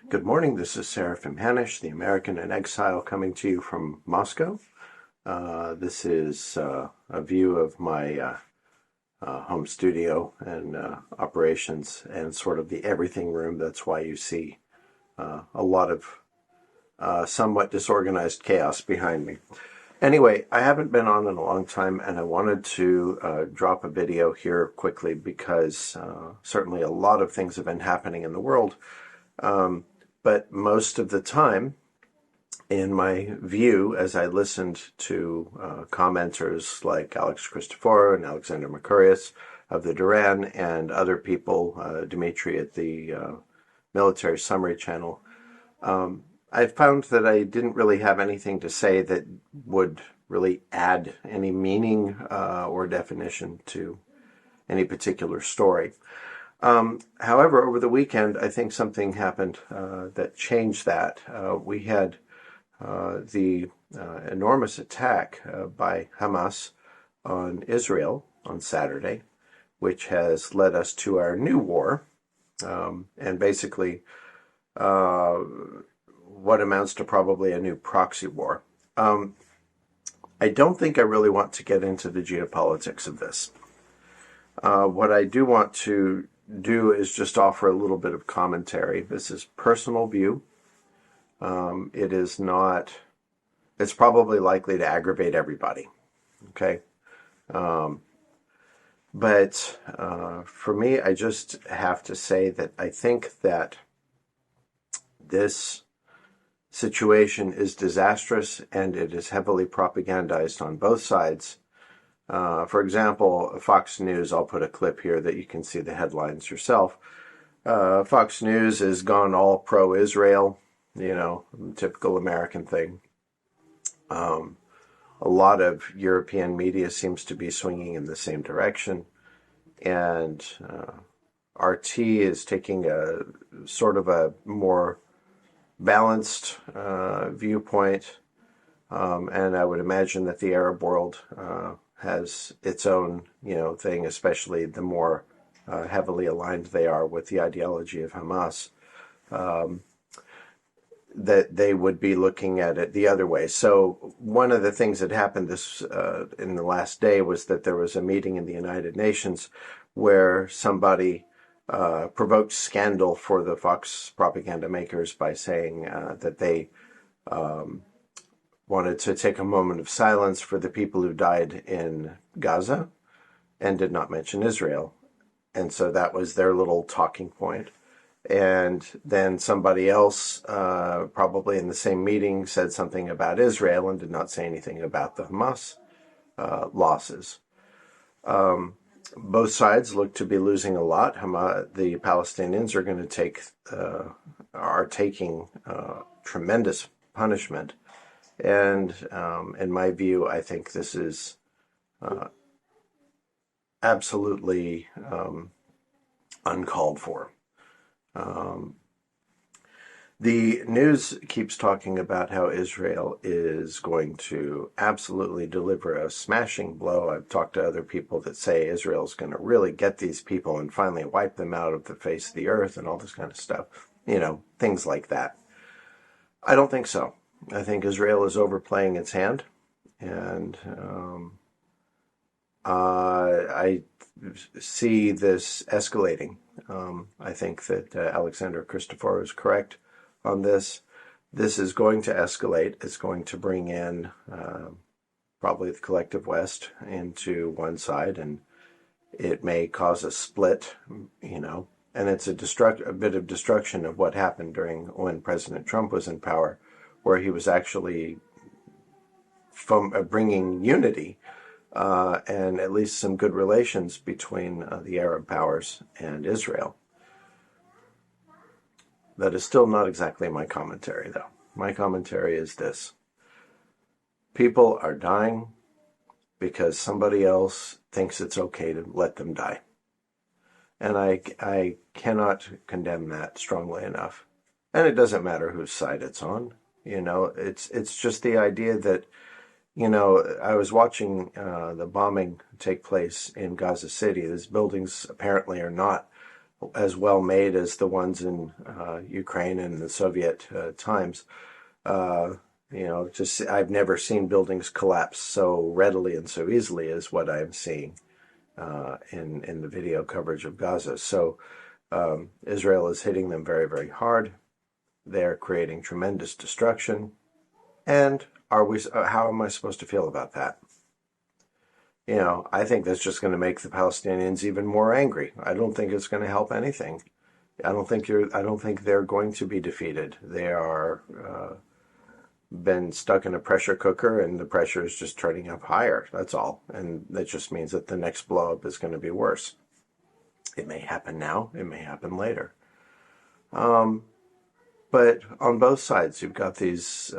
Good morning. This is Seraphim Hanish, the American in Exile, coming to you from Moscow. This is a view of my home studio and operations and sort of the everything room. That's why you see a lot of somewhat disorganized chaos behind me. Anyway, I haven't been on in a long time, and I wanted to drop a video here quickly because certainly a lot of things have been happening in the world. But most of the time, in my view, as I listened to commenters like Alex Christoforou and Alexander Mercurius of the Duran and other people, Dimitri at the Military Summary Channel, I found that I didn't really have anything to say that would really add any meaning or definition to any particular story. However, over the weekend, I think something happened that changed that. We had the enormous attack by Hamas on Israel on Saturday, which has led us to our new war, and basically what amounts to probably a new proxy war. I don't think I really want to get into the geopolitics of this. What I do want to do is just offer a little bit of commentary. This is personal view. It is not, it's probably likely to aggravate everybody. Okay. But for me, I just have to say that I think that this situation is disastrous and it is heavily propagandized on both sides. For example, Fox News, I'll put a clip here that you can see the headlines yourself. Fox News has gone all pro-Israel, typical American thing. A lot of European media seems to be swinging in the same direction. And RT is taking a sort of a more balanced viewpoint. And I would imagine that the Arab world has its own, thing, especially the more heavily aligned they are with the ideology of Hamas, that they would be looking at it the other way. So one of the things that happened this in the last day was that there was a meeting in the United Nations where somebody provoked scandal for the Fox propaganda makers by saying that they wanted to take a moment of silence for the people who died in Gaza and did not mention Israel. And so that was their little talking point. And then somebody else, probably in the same meeting, said something about Israel and did not say anything about the Hamas losses. Both sides look to be losing a lot. The Palestinians are going to are taking tremendous punishment. And in my view, I think this is absolutely uncalled for. The news keeps talking about how Israel is going to absolutely deliver a smashing blow. I've talked to other people that say Israel's going to really get these people and finally wipe them out of the face of the earth and all this kind of stuff. Things like that. I don't think so. I think Israel is overplaying its hand, and I see this escalating. I think that Alexander Christoforou is correct on this. This is going to escalate. It's going to bring in probably the collective West into one side, and it may cause a split, and it's a bit of destruction of what happened when President Trump was in power, where he was actually bringing unity and at least some good relations between the Arab powers and Israel. That is still not exactly my commentary, though. My commentary is this. People are dying because somebody else thinks it's okay to let them die. And I cannot condemn that strongly enough. And it doesn't matter whose side it's on. It's just the idea that, I was watching the bombing take place in Gaza City. These buildings apparently are not as well made as the ones in Ukraine and the Soviet times. Just I've never seen buildings collapse so readily and so easily as what I'm seeing in the video coverage of Gaza. So Israel is hitting them very, very hard. They're creating tremendous destruction. And how am I supposed to feel about that? I think that's just going to make the Palestinians even more angry. I don't think it's going to help anything. I don't think they're going to be defeated. They are been stuck in a pressure cooker, and the pressure is just turning up higher. That's all. And that just means that the next blow up is going to be worse. It may happen now. It may happen later. But on both sides, you've got these,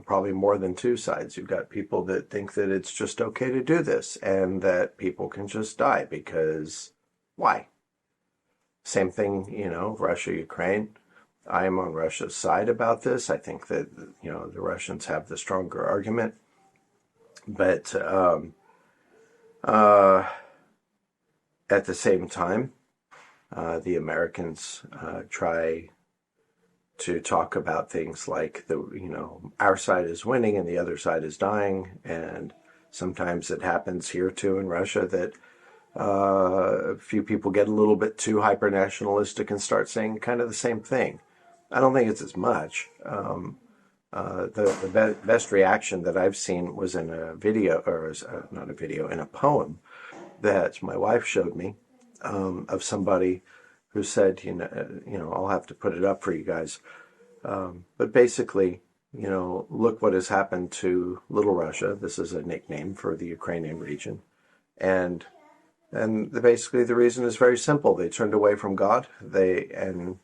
probably more than two sides. You've got people that think that it's just okay to do this and that people can just die because why? Same thing, Russia, Ukraine. I am on Russia's side about this. I think that, the Russians have the stronger argument. But at the same time, the Americans try to talk about things like our side is winning and the other side is dying, and sometimes it happens here too in Russia that a few people get a little bit too hyper nationalistic and start saying kind of the same thing. I don't think it's as much. The best reaction that I've seen was in a video, or not a video, in a poem that my wife showed me of somebody who said, I'll have to put it up for you guys. But basically, look what has happened to Little Russia. This is a nickname for the Ukrainian region. And basically the reason is very simple. They turned away from God. And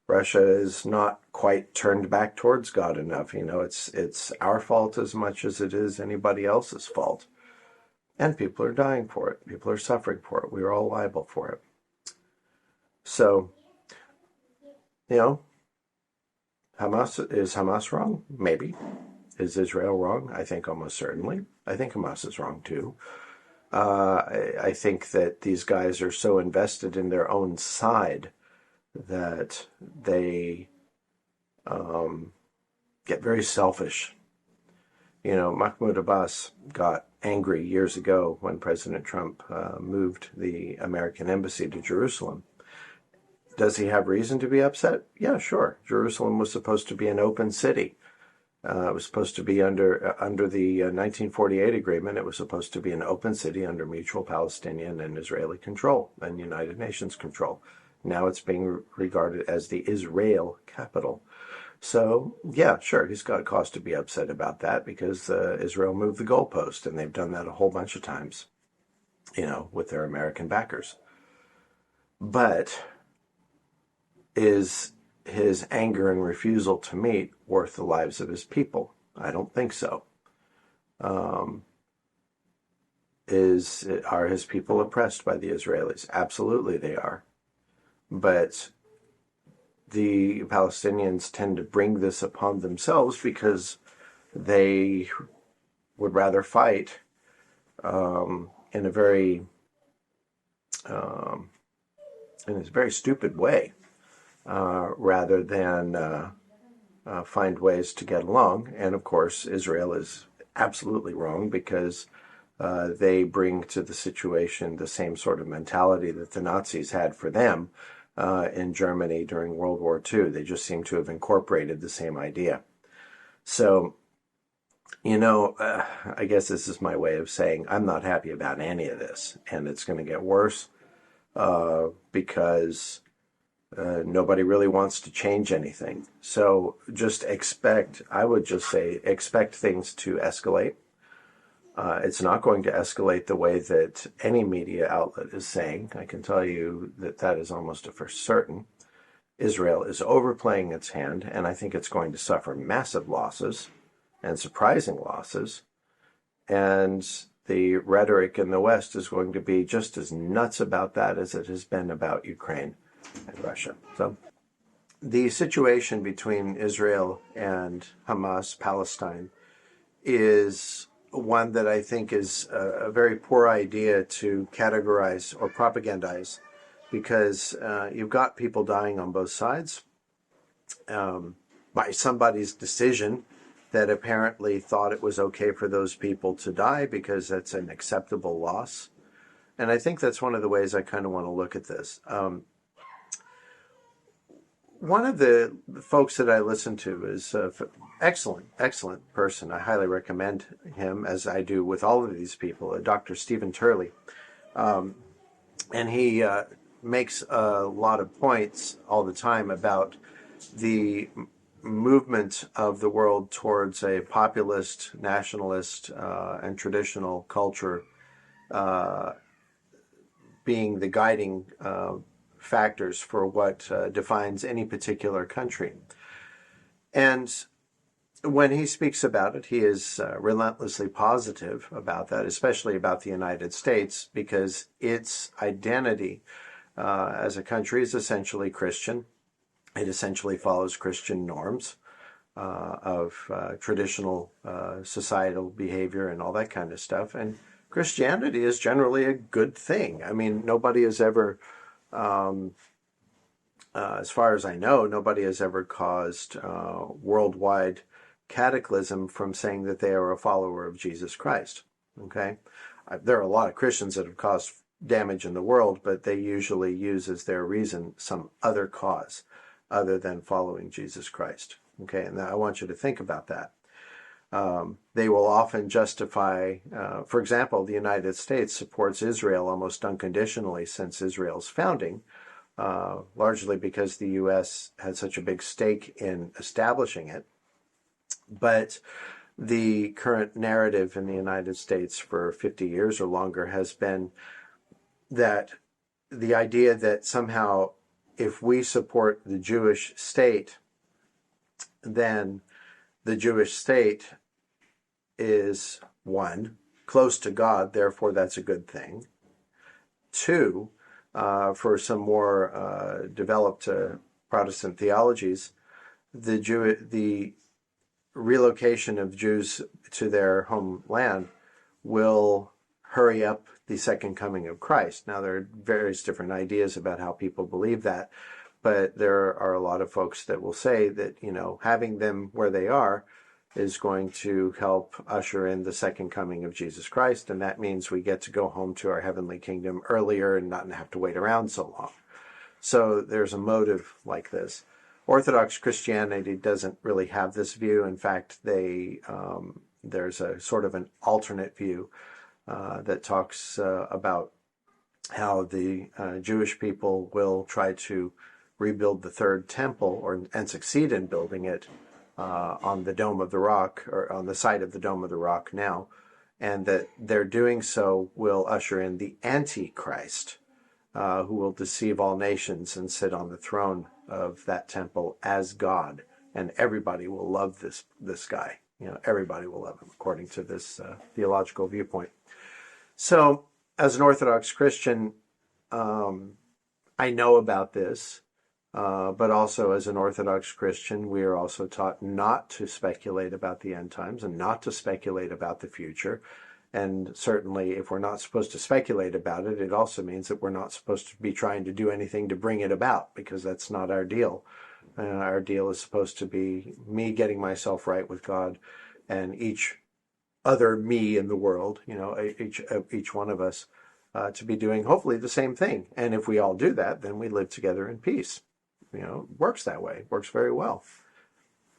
Russia is not quite turned back towards God enough. It's our fault as much as it is anybody else's fault. And people are dying for it. People are suffering for it. We're all liable for it. So, is Hamas wrong? Maybe. Is Israel wrong? I think almost certainly. I think Hamas is wrong too. I think that these guys are so invested in their own side that they get very selfish. Mahmoud Abbas got angry years ago when President Trump moved the American embassy to Jerusalem. Does he have reason to be upset? Yeah, sure. Jerusalem was supposed to be an open city. It was supposed to be under the 1948 agreement. It was supposed to be an open city under mutual Palestinian and Israeli control and United Nations control. Now it's being regarded as the Israel capital. So, yeah, sure, he's got cause to be upset about that because Israel moved the goalpost, and they've done that a whole bunch of times, with their American backers. But is his anger and refusal to meet worth the lives of his people? I don't think so. Are his people oppressed by the Israelis? Absolutely they are. But the Palestinians tend to bring this upon themselves because they would rather fight in a very stupid way rather than find ways to get along. And of course, Israel is absolutely wrong because they bring to the situation the same sort of mentality that the Nazis had for them in Germany during World War II. They just seem to have incorporated the same idea. So, I guess this is my way of saying I'm not happy about any of this, and it's going to get worse because nobody really wants to change anything. So I would just say, expect things to escalate. It's not going to escalate the way that any media outlet is saying. I can tell you that is almost for certain. Israel is overplaying its hand, and I think it's going to suffer massive losses and surprising losses. And the rhetoric in the West is going to be just as nuts about that as it has been about Ukraine and Russia. So the situation between Israel and Hamas, Palestine, is one that I think is a very poor idea to categorize or propagandize because you've got people dying on both sides by somebody's decision that apparently thought it was okay for those people to die because that's an acceptable loss. And I think that's one of the ways I kind of want to look at this. One of the folks that I listen to is an excellent person. I highly recommend him, as I do with all of these people, Dr. Stephen Turley. And he makes a lot of points all the time about the movement of the world towards a populist, nationalist, and traditional culture being the guiding factors for what defines any particular country. And when he speaks about it, he is relentlessly positive about that, especially about the United States, because its identity as a country is essentially Christian. It essentially follows Christian norms of traditional societal behavior and all that kind of stuff. And Christianity is generally a good thing. I mean, nobody has ever, as far as I know, nobody has ever caused worldwide cataclysm from saying that they are a follower of Jesus Christ. Okay? There are a lot of Christians that have caused damage in the world, but they usually use as their reason some other cause other than following Jesus Christ. Okay, and I want you to think about that. They will often justify, for example, the United States supports Israel almost unconditionally since Israel's founding, largely because the U.S. had such a big stake in establishing it. But the current narrative in the United States for 50 years or longer has been that the idea that somehow if we support the Jewish state, then the Jewish state is, one, close to God, therefore that's a good thing. Two, for some more developed Protestant theologies, the relocation of Jews to their homeland will hurry up the second coming of Christ. Now, there are various different ideas about how people believe that, but there are a lot of folks that will say that, having them where they are is going to help usher in the second coming of Jesus Christ, and that means we get to go home to our heavenly kingdom earlier and not have to wait around so long. So there's a motive like this. Orthodox Christianity doesn't really have this view. In fact, there's a sort of an alternate view that talks about how the Jewish people will try to rebuild the third temple and succeed in building it on the Dome of the Rock, or on the site of the Dome of the Rock now, and that their doing so will usher in the Antichrist, who will deceive all nations and sit on the throne of that temple as God, and everybody will love this guy. Everybody will love him, according to this theological viewpoint. So, as an Orthodox Christian, I know about this, but also as an Orthodox Christian, we are also taught not to speculate about the end times and not to speculate about the future. And certainly, if we're not supposed to speculate about it, it also means that we're not supposed to be trying to do anything to bring it about, because that's not our deal. Our deal is supposed to be me getting myself right with God, and each other me in the world, each one of us, to be doing hopefully the same thing. And if we all do that, then we live together in peace. It works that way. It works very well.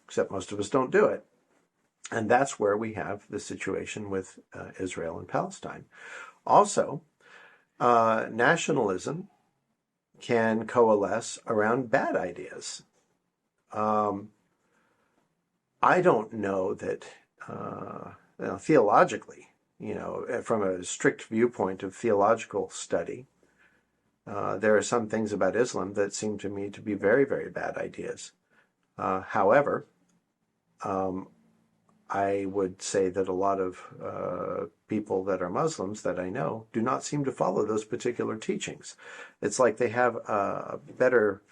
Except most of us don't do it. And that's where we have the situation with Israel and Palestine. Also, nationalism can coalesce around bad ideas. I don't know that theologically, from a strict viewpoint of theological study, there are some things about Islam that seem to me to be very, very bad ideas. However, I would say that a lot of people that are Muslims that I know do not seem to follow those particular teachings. It's like they have a better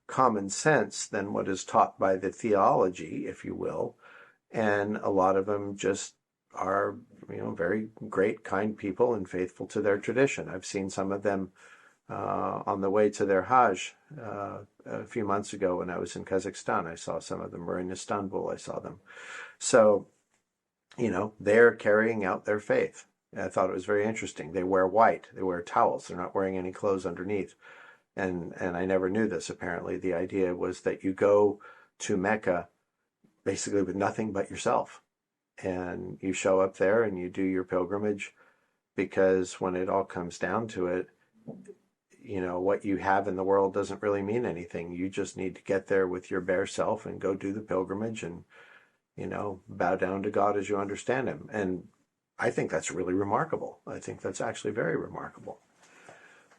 common sense than what is taught by the theology, if you will, and a lot of them just are, very great, kind people and faithful to their tradition. I've seen some of them on the way to their Hajj a few months ago when I was in Kazakhstan. I saw some of them, or in Istanbul I saw them. So, they're carrying out their faith. And I thought it was very interesting. They wear white. They wear towels. They're not wearing any clothes underneath. And I never knew this, apparently. The idea was that you go to Mecca basically with nothing but yourself. And you show up there and you do your pilgrimage, because when it all comes down to it, what you have in the world doesn't really mean anything. You just need to get there with your bare self and go do the pilgrimage and, bow down to God as you understand him. And I think that's really remarkable. I think that's actually very remarkable.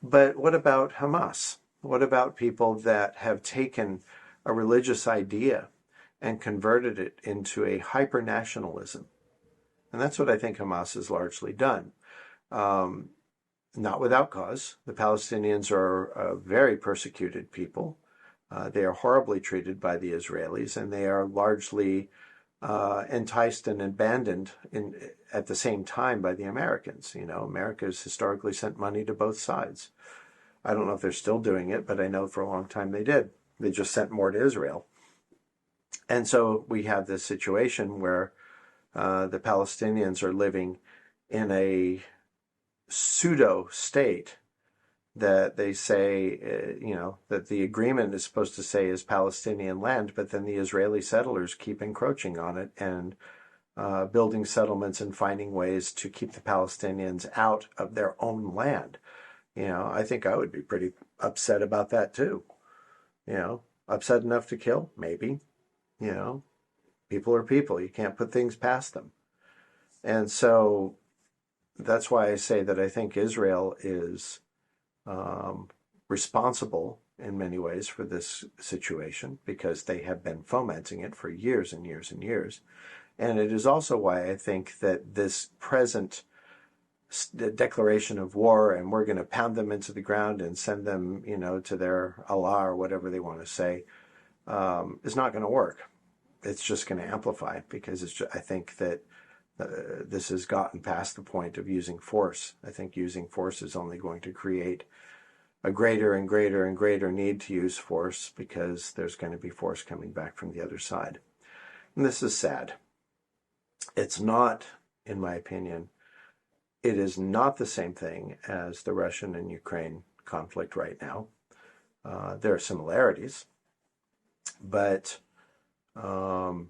But what about Hamas? What about people that have taken a religious idea and converted it into a hyper-nationalism? And that's what I think Hamas has largely done. Not without cause. The Palestinians are a very persecuted people. They are horribly treated by the Israelis, and they are largely enticed and abandoned at the same time by the Americans. America has historically sent money to both sides. I don't know if they're still doing it, but I know for a long time they did. They just sent more to Israel. And so we have this situation where the Palestinians are living in a pseudo state that they say, that the agreement is supposed to say is Palestinian land, but then the Israeli settlers keep encroaching on it and building settlements and finding ways to keep the Palestinians out of their own land. I think I would be pretty upset about that too. Upset enough to kill, maybe. People are people. You can't put things past them. And so that's why I say that I think Israel is responsible in many ways for this situation, because they have been fomenting it for years and years and years. And it is also why I think that this present declaration of war, and we're going to pound them into the ground and send them, to their Allah or whatever they want to say, is not going to work. It's just going to amplify, because I think that this has gotten past the point of using force. I think using force is only going to create a greater and greater and greater need to use force, because there's going to be force coming back from the other side. And this is sad. It's not, in my opinion, it is not the same thing as the Russian and Ukraine conflict right now. There are similarities, but they're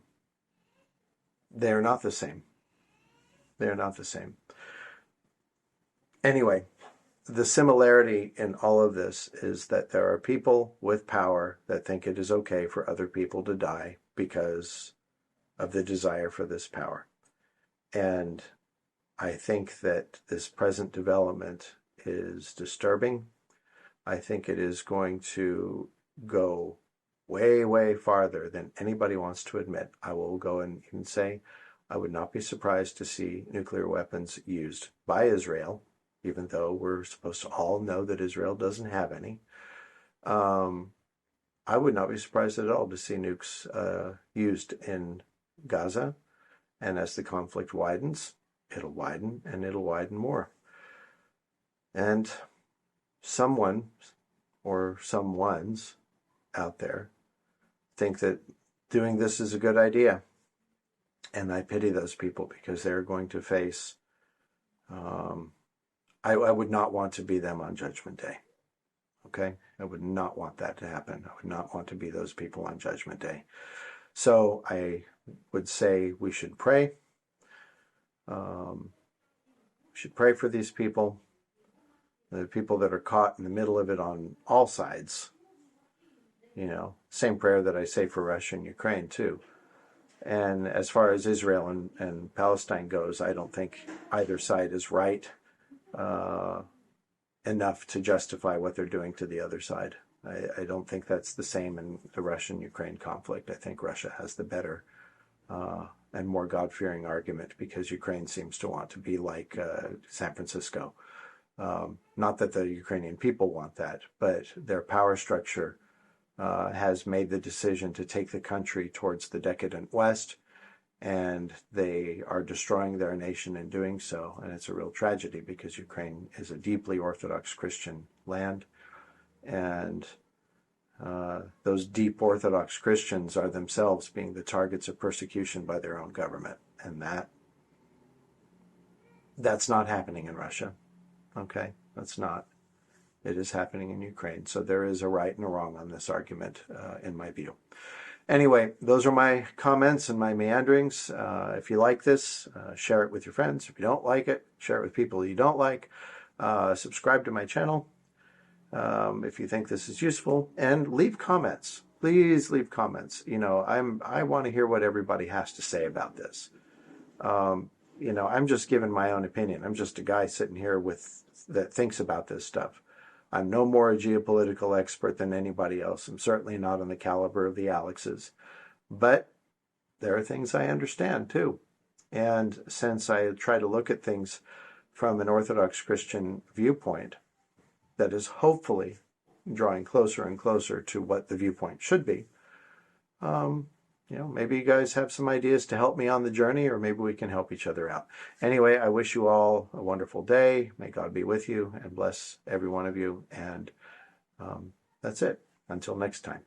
not the same. They're not the same. Anyway, the similarity in all of this is that there are people with power that think it is okay for other people to die because of the desire for this power. And I think that this present development is disturbing. I think it is going to go way, way farther than anybody wants to admit. I will go and even say I would not be surprised to see nuclear weapons used by Israel, even though we're supposed to all know that Israel doesn't have any. I would not be surprised at all to see nukes used in Gaza. And as the conflict widens, it'll widen and it'll widen more. And someone or someones out there think that doing this is a good idea. And I pity those people, because they're going to face, I would not want to be them on Judgment Day. Okay? I would not want that to happen. I would not want to be those people on Judgment Day. So I would say we should pray. We should pray for these people, the people that are caught in the middle of it on all sides. Same prayer that I say for Russia and Ukraine too. And as far as Israel and Palestine goes, I don't think either side is right enough to justify what they're doing to the other side. I don't think that's the same in the Russian-Ukraine conflict. I think Russia has the better and more God-fearing argument, because Ukraine seems to want to be like San Francisco. Not that the Ukrainian people want that, but their power structure has made the decision to take the country towards the decadent West, and they are destroying their nation in doing so. And it's a real tragedy, because Ukraine is a deeply Orthodox Christian land. And those deep Orthodox Christians are themselves being the targets of persecution by their own government. And that's not happening in Russia. Okay? That's not. It is happening in Ukraine. So there is a right and a wrong on this argument, in my view. Anyway, those are my comments and my meanderings. If you like this, share it with your friends. If you don't like it, share it with people you don't like. Subscribe to my channel if you think this is useful, and leave comments. Please leave comments. You know, I want to hear what everybody has to say about this. You know, I'm just giving my own opinion. I'm just a guy sitting here that thinks about this stuff. I'm no more a geopolitical expert than anybody else. I'm certainly not on the caliber of the Alexes. But there are things I understand too. And since I try to look at things from an Orthodox Christian viewpoint that is hopefully drawing closer and closer to what the viewpoint should be, you know, maybe you guys have some ideas to help me on the journey, or maybe we can help each other out. Anyway, I wish you all a wonderful day. May God be with you and bless every one of you. And that's it. Until next time.